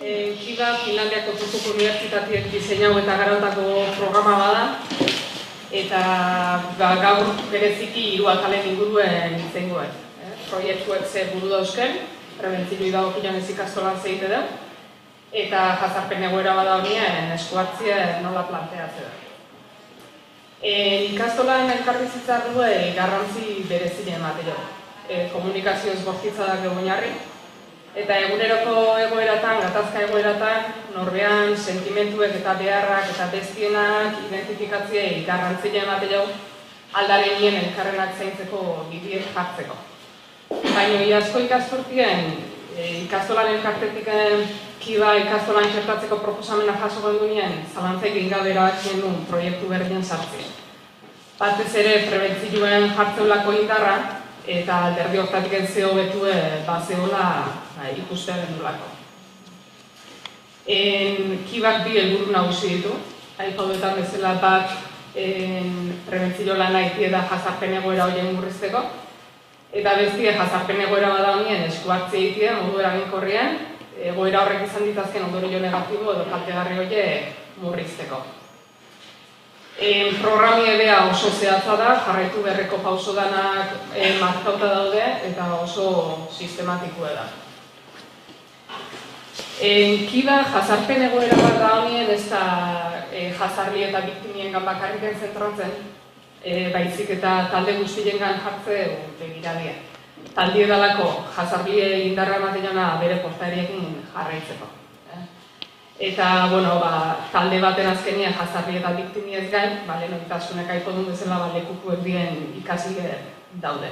Kiba Finlandiako Turkuko Unibertsitateak diseinatu eta garautako programa bada, eta gaur bereziki 3 atalen inguruen izango. Proiektuek ze buru dauzken, prebentzioei dagokionez ikastolan zeite da, eta jazarpen egoera bada honien eskuhartzea nola planteatzea da. Ikastolan elkarbizitza duei garrantzi berezia emateko. Komunikazioz bortitza da oinarri, eta eguneroko egoeratan, gatazka egoeratan, norbean sentimentuek eta beharrak eta bestienak identifikatziei garrantzia emateko aldarenien elkarrenak zaintzeko bideak jartzeko. Baina iazko ikasturtien ikastolan elkartetik Kiba ikastolan txertatzeko proposamena jaso gendunean zalantzaik ingabe erabakien duen proiektu berdien sartzea. Batez ere prebentzioen jartzeulako indarra eta alderdi hortatik entzeo betue bazeola ikustea gendulako. Kibak 2 helburu nagusi ditu, aipaudetan bezala bat prebentzio lana iti da jazarpen egoera horien murrizteko, eta bestie jazarpen egoera bada honien eskuhartzea itia modu eraginkorrean, egoera horrek izan ditazken ondorio negatibo edo kaltegarri horiek murrizteko. Programi ebea oso zehatza da, jarraitu beharreko pauso danak markauta daude eta oso sistematikoa da. Kiba jazarpen egoera bat da honien ez da jazarli eta biktimien bakarriken zentratzen, baizik eta talde guztiengan jartze begiradia. Talde edalako jazarlie indarra emateana bere portaeriekin jarraitzeko. Eta, talde baten azkenean jazarli eta biktimiez gain, lehentasunek aipatu duen bezala lekukuek dien ikasile daude.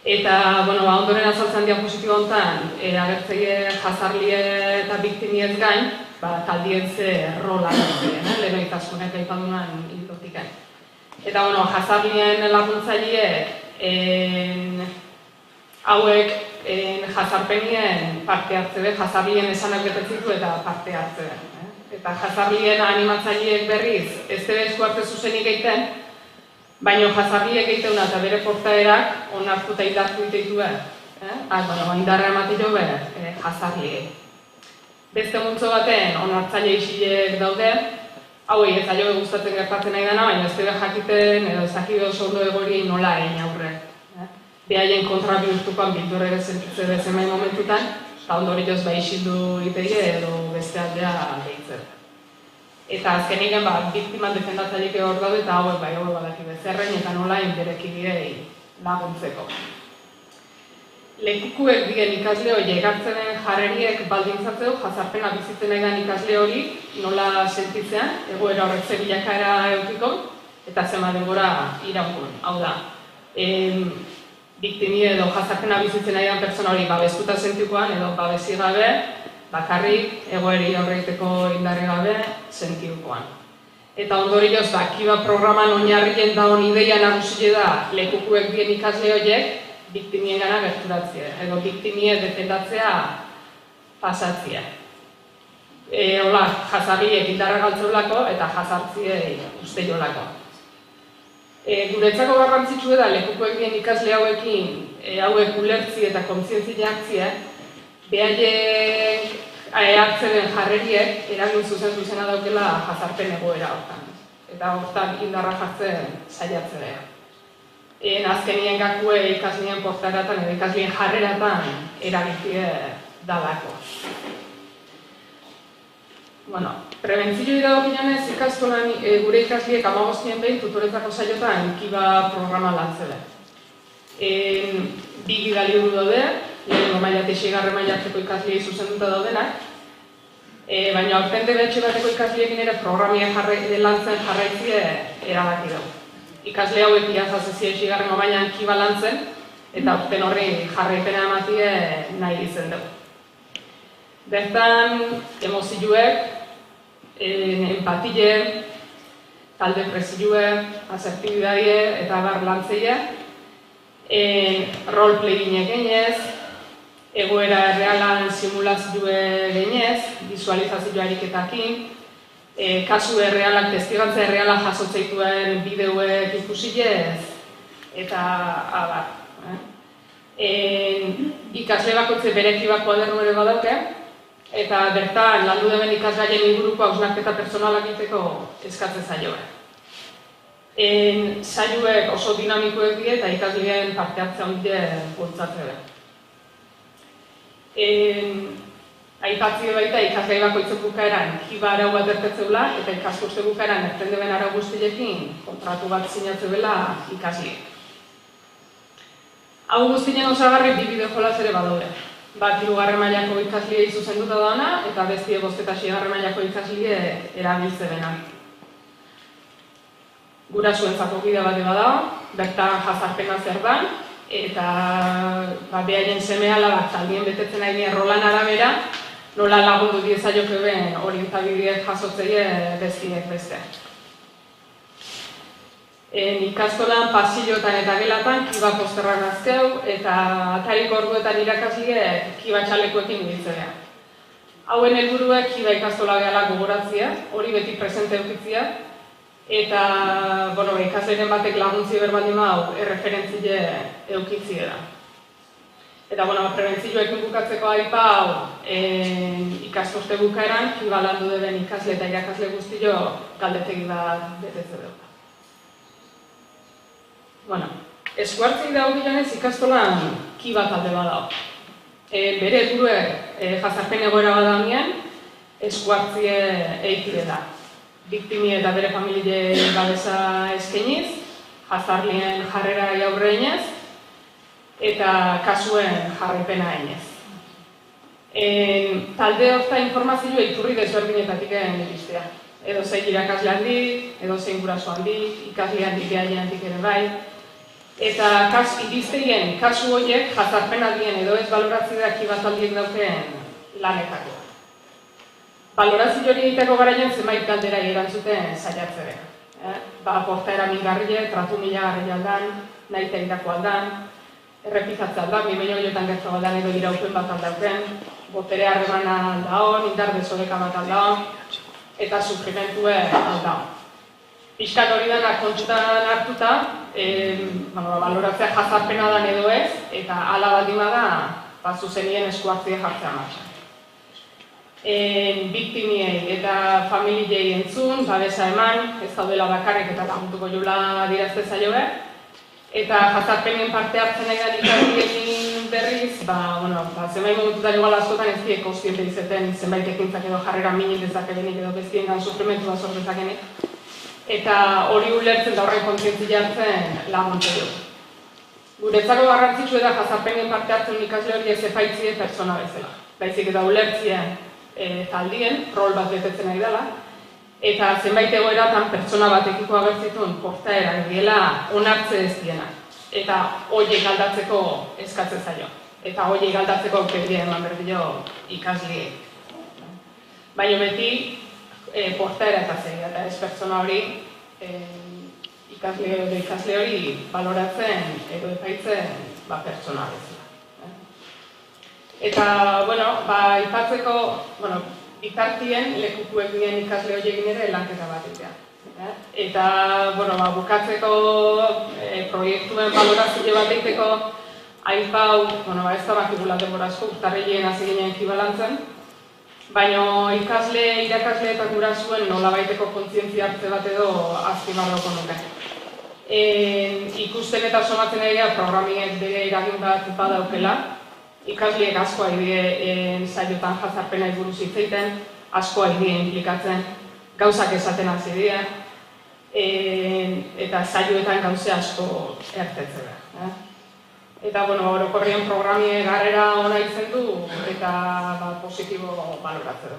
Eta, ondoren azaltzen diapositibo honetan, agertzeie jazarlie eta biktimiez gain, taldien ze rola duen, lehentasunek aipatu duen hiltotik. Eta, jazarlien laguntzaileek hauek jazarpenien parte hartze be, jazarlien esanak betetzitu eta parte hartze be. Eta jazarlien animatzaileek berriz ez debe eskuarte zuzenik egiten, baina jazarliek egiteuna eta bere portaerak onartu eta indartu diteitu be. Indarra ematio be jazarliei. Beste multzo baten onartzaile isilek daude, hauei ez aio gustatzen gertatzen nahi dena, baina ez debe jakiten edo ezakide oso ondo egori nola egin aurre. Behaien kontra bihurtukoan bildurre sentitze bezemai momentutan, eta ondorioz isildu iteie edo beste aldea behitzen. Eta azkenik biktiman defendatzaileak hor daude eta hauek badaki bezerren eta nola inberekidei laguntzeko. Lekukuek diren ikasle hori egartzenen jarreriek baldintzatzeu jazarpena bizitzen nahi den ikasle hori nola sentitzean, egoera horrek ze bilakaera eukiko eta zema denbora iraungun. Hau da, biktimie edo jazarpena bizitzen nahi den pertsona hori babestuta sentikoan edo babesi gabe, bakarrik egoeri horreiteko indarri gabe sentikoan. Eta ondorioz, Kiba programan oinarrien daun ideia nagusia da lekukuek dien ikasle horiek biktimien gana gerturatzea, edo biktimie defendatzea pasatzea. Hola, jazarriek indarra galtzeulako eta jazartziei uste jolako. Guretzako garrantzitsu da lekukuek dien ikasle hauekin hauek ulertzi eta kontzientzia hartzia, behaien hartzen jarreriek eragin zuzena daukela jazarpen egoera hortan. Eta hortan indarra jartzen saiatzea. Azkenien gakue ikasleen portaeratan edo ikasleen jarreratan eragitie dalako. Prebentzioi dagokionez ikastolan gure ikasliek 15 behin tutoretzako saiotan Kiba programa lantzele. 2 gidaliuru daude, lehenengo maila eta 6. mailatzeko ikasliei zuzenduta daudenak, baina aurten DBH bateko ikasliekin ere programien lantzen jarraitzie erabaki dugu. Ikasle hauek iazazezia 6. mailan Kiba lantzen, eta aurten horri jarraipena ematie nahi izen dugu. Bertan, emozioek, empatile, talde presioe, asertibidadie eta bar lantzeia, roleplaying eginez, egoera errealan simulazioe eginez, visualizazio ariketakin, kasu errealak, testigantza erreala jasotzeituen bideoek ikusilez, eta abar. Ikasle bakoitze bere Kiba kuadernu ere badauke, eta bertan landu deben ikasgaien inguruko hausnarketa pertsonalak egiteko eskatzen zaioa. Saioek oso dinamikoek dira eta ikasleen parte hartzea handia bultzatzea. Aipatzea baita ikaslei bakoitzek bukaeran kiba arau bat ertetzeula eta ikasturte bukaeran erten deben arau guztiekin kontratu bat sinatzeula ikasleek. Hau guztien osagarri bi bideo-jolas ere badaude. Bat 3. mailako ikasleei zuzenduta dauna eta bestie 5. eta 6. mailako ikasleei erabiltzea. Gurasoentzako bide bat badago, bertan jazarpena zer dan, eta behaien seme-alabak taldien betetzen nahi rolan arabera, nola lagundu diezaiok eben orientabideak jasotzeie bestiek beste. Ikastolan, pasillotan eta gelatan kiba posterrak nazkeu eta atariko orduetan irakasleek kiba txalekoekin biltzea. Hauen helburuek kiba ikastola gehala gogoratzea, hori beti presente eukitzea, eta ikasleren batek laguntzi berbaldin hau erreferentzie eukitzea da. Eta prebentzioekin bukatzeko aipa hau ikasturte bukaeran kiba landu deben ikasle eta irakasle guztio galdetegi bat betetze dugu. Eskuartzei dago gilonez ikastolan kiba talde bat dago. Bere helburuek jazarpen egoera bat daunean eskuartzie eikide da. Biktimi eta bere familie babesa eskainiz, jazarlien jarrera aurreinez eta kasuen jarraipena einez. Talde horta informazioa iturri desberdinetatik iristea. Edo zein irakasle handik, edo zein guraso handik, ikasle handik behaien ere bai. Eta irizteien kasu horiek jazarpena dien edo ez balorazioak kibataldiek daukeen lanetako. Balorazio hori egiteko garaian zenbait galdera erantzuten saiatzea. Portaera mingarrie, tratu milagarri aldan, nahita indako aldan, errepikatze aldan, 2000 horietan gertza aldan edo iraupen bat aldauken, botere harremana aldaon, indar desoreka bat aldaon, eta sufrimentue aldaon. Piskat hori dena kontsutan hartuta, baloratzea jazarpena dan edo ez, eta ala baldin bada, zuzenien eskuartzia jartzea martxan. Biktimiei eta familiei entzun, babesa eman, ez daudela bakarrik eta laguntuko jola dirazte zaioa. Eta jazarpenien parte hartzen egan ikasleekin berriz, zenbait momentutan igual askotan ez diek kontziente izeten zenbait ekintzak edo jarrera minin dezakerenik edo bestiengan sufrimentu bat sor dezakenik. Eta hori ulertzen da horren kontzientzia hartzen laguntze du. Guretzako garrantzitsua da jazarpenien parte hartzen ikasle hori ez epaitzie pertsona bezala. Baizik eta ulertzien taldien, rol bat betetzen nahi dela, eta zenbait egoeratan pertsona batekiko agertzituen portaera egiela onartze ez diena. Eta horiek aldatzeko eskatzen zaio. Eta horiek aldatzeko aukeria eman berdio ikasleek. Baina beti portaera eta zeia, eta ez pertsona hori ikasle hori baloratzen edo epaitzen pertsona bezala. Eta, ipatzeko, itartien lekukuek dien ikasle horiekin ere lanketa bat egitea. Eta, bukatzeko proiektuen balorazio bat egiteko aipau, ez da bakigula denborazko, urtarrilien hasi ginen ekibalantzen, baina ikasle, irakasle eta gurasuen nolabaiteko kontzientzia hartze bat edo azpimarroko nuke. Ikusten eta somatzen egia programiek bere eragin bat badaukela, ikasleek asko haidie saiotan jazarpena buruz hitz egiten, asko haidie implikatzen, gauzak esaten hasi dira, eta saioetan gauze asko ertetzen da. Eta, orokorrien programie garrera ona izen du, eta positibo baloratzen du.